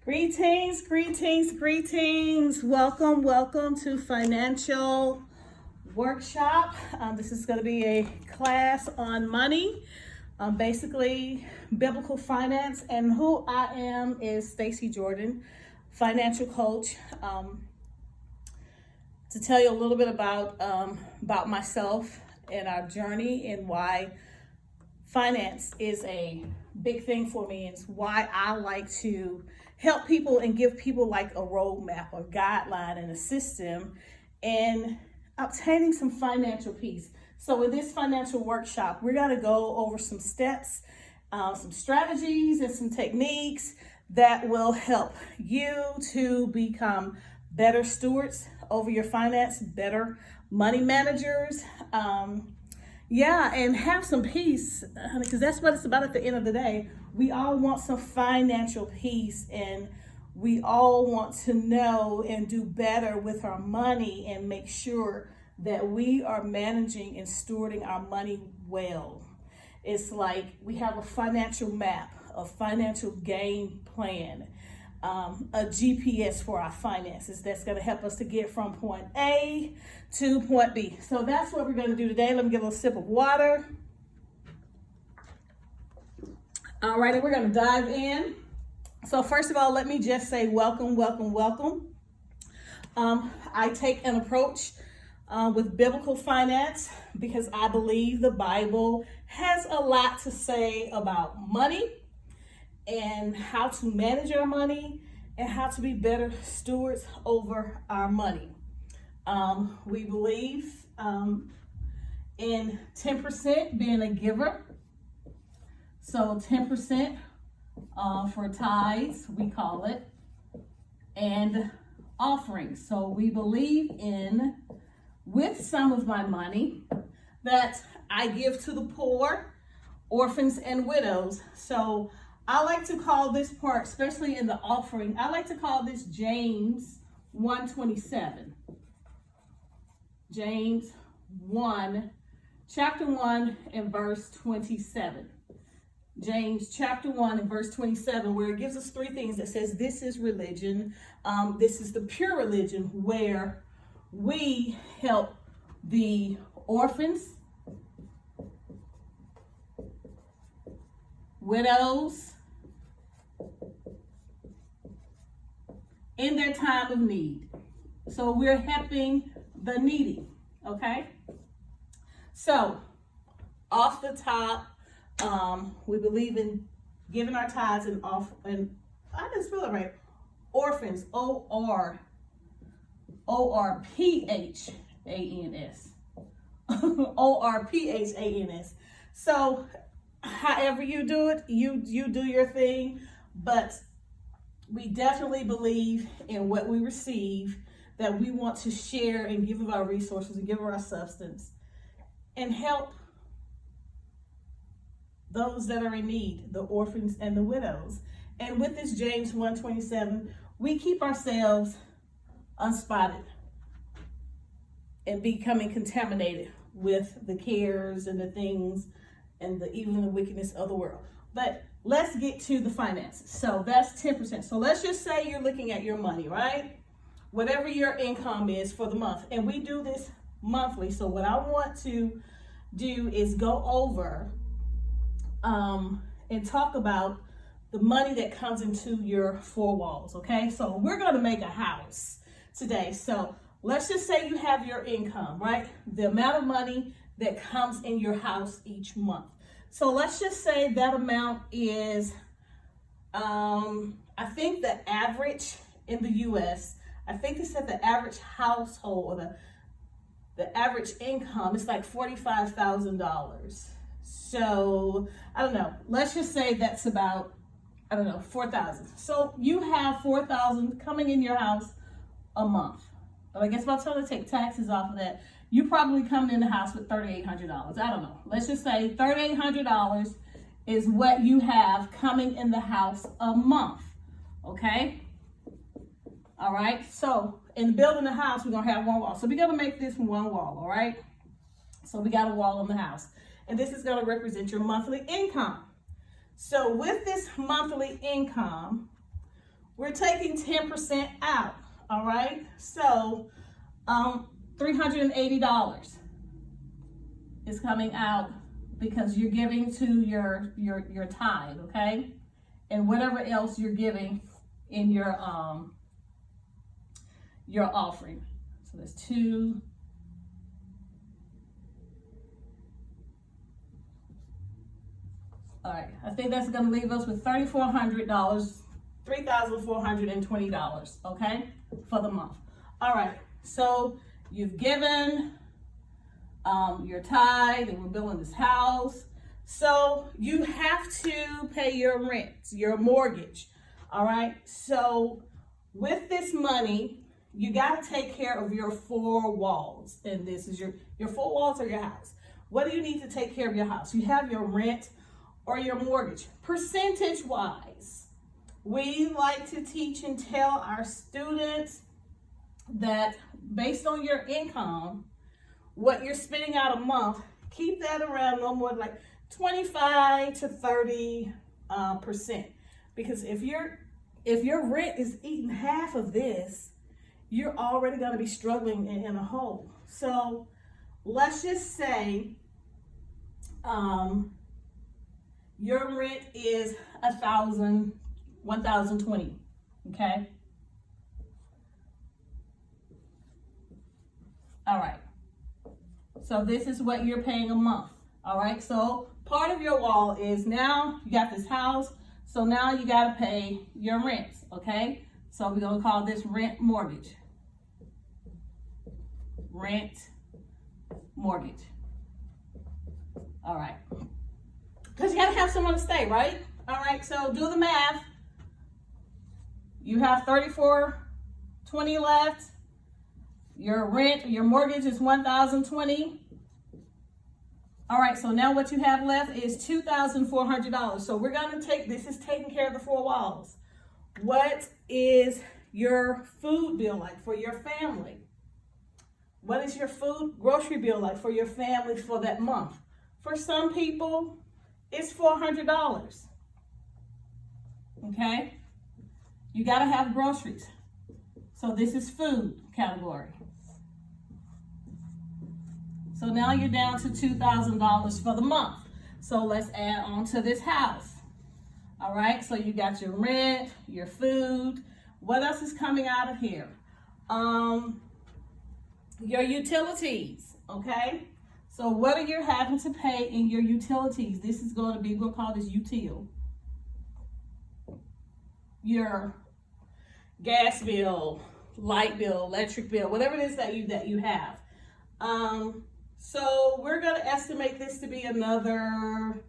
Greetings, greetings, greetings. Welcome to Financial Workshop. This is going to be a class on money, basically biblical finance. And who I am is Stacy Jordan, financial coach. To tell you a little bit about myself and our journey and why finance is a big thing for me. It's why I like to help people and give people like a roadmap or guideline and a system in obtaining some financial peace. So in this financial workshop, we're going to go over some steps, some strategies and some techniques that will help you to become better stewards over your finance, better money managers, and have some peace, because that's what it's about at the end of the day. We all want some financial peace, and we all want to know and do better with our money and make sure that we are managing and stewarding our money well. It's like we have a financial map, a financial game plan, a GPS for our finances that's going to help us to get from point A to point B. So that's what we're going to do today. Let me get a little sip of water. All right, and we're going to dive in. So first of all, let me just say welcome. I take an approach with biblical finance because I believe the Bible has a lot to say about money and how to manage our money and how to be better stewards over our money. We believe in 10% being a giver. So 10% for tithes, we call it, and offerings. So we believe in, with some of my money, that I give to the poor, orphans, and widows. So I like to call this part, especially in the offering, I like to call this James 1:27. James 1, chapter 1 and verse 27. James chapter 1 and verse 27, where it gives us three things that says this is religion. This is the pure religion where we help the orphans, widows, in their time of need. So we're helping the needy, okay? So off the top, we believe in giving our tithes and I just feel it right. Orphans, ORPHANS. ORPHANS. So however you do it, you do your thing, but we definitely believe in what we receive, that we want to share and give of our resources and give of our substance and help those that are in need, the orphans and the widows. And with this James 1:27, we keep ourselves unspotted and becoming contaminated with the cares and the things and even the wickedness of the world. But let's get to the finances. So that's 10%. So let's just say you're looking at your money, right? Whatever your income is for the month. And we do this monthly. So what I want to do is go over and talk about the money that comes into your four walls, okay? So we're going to make a house today. So let's just say you have your income, right? The amount of money that comes in your house each month. So let's just say that amount is, I think the average in the U.S., I think they said the average household, or the average income is like $45,000. So I don't know, let's just say that's about, I don't know, 4,000. So you have 4,000 coming in your house a month. But I guess by the time they take taxes off of that, you probably coming in the house with $3,800. I don't know. Let's just say $3,800 is what you have coming in the house a month. Okay? All right. So in building the house, we're going to have one wall. So we're going to make this one wall. All right. So we got a wall in the house. And this is going to represent your monthly income. So with this monthly income, we're taking 10% out, all right? So $380 is coming out because you're giving to your tithe, okay? And whatever else you're giving in your offering. So there's two. All right, I think that's gonna leave us with $3,400, $3,420, okay, for the month. All right, so you've given your tithe, and we're building this house. So you have to pay your rent, your mortgage, all right? So with this money, you gotta take care of your four walls. And this is your four walls of your house. What do you need to take care of your house? You have your rent or your mortgage. Percentage-wise, we like to teach and tell our students that based on your income, what you're spending out a month, keep that around no more like 25 to 30%. Because if your rent is eating half of this, you're already going to be struggling in a hole. So let's just say your rent is $1,020, okay? All right. So this is what you're paying a month. All right. So part of your wall is now you got this house. So now you got to pay your rent. Okay. So we're going to call this rent mortgage. Rent mortgage. All right. Because you got to have someone to stay, right? All right. So do the math. You have $3,420 left. Your rent, your mortgage is $1,020. All right, so now what you have left is $2,400. So we're gonna this is taking care of the four walls. What is your food bill like for your family? What is your grocery bill like for your family for that month? For some people, it's $400. Okay? You gotta have groceries. So this is food category. So now you're down to $2,000 for the month. So let's add on to this house. All right, so you got your rent, your food. What else is coming out of here? Your utilities, okay? So what are you having to pay in your utilities? This is going to be, we'll call this util. Your gas bill, light bill, electric bill, whatever it is that you have. So we're going to estimate this to be another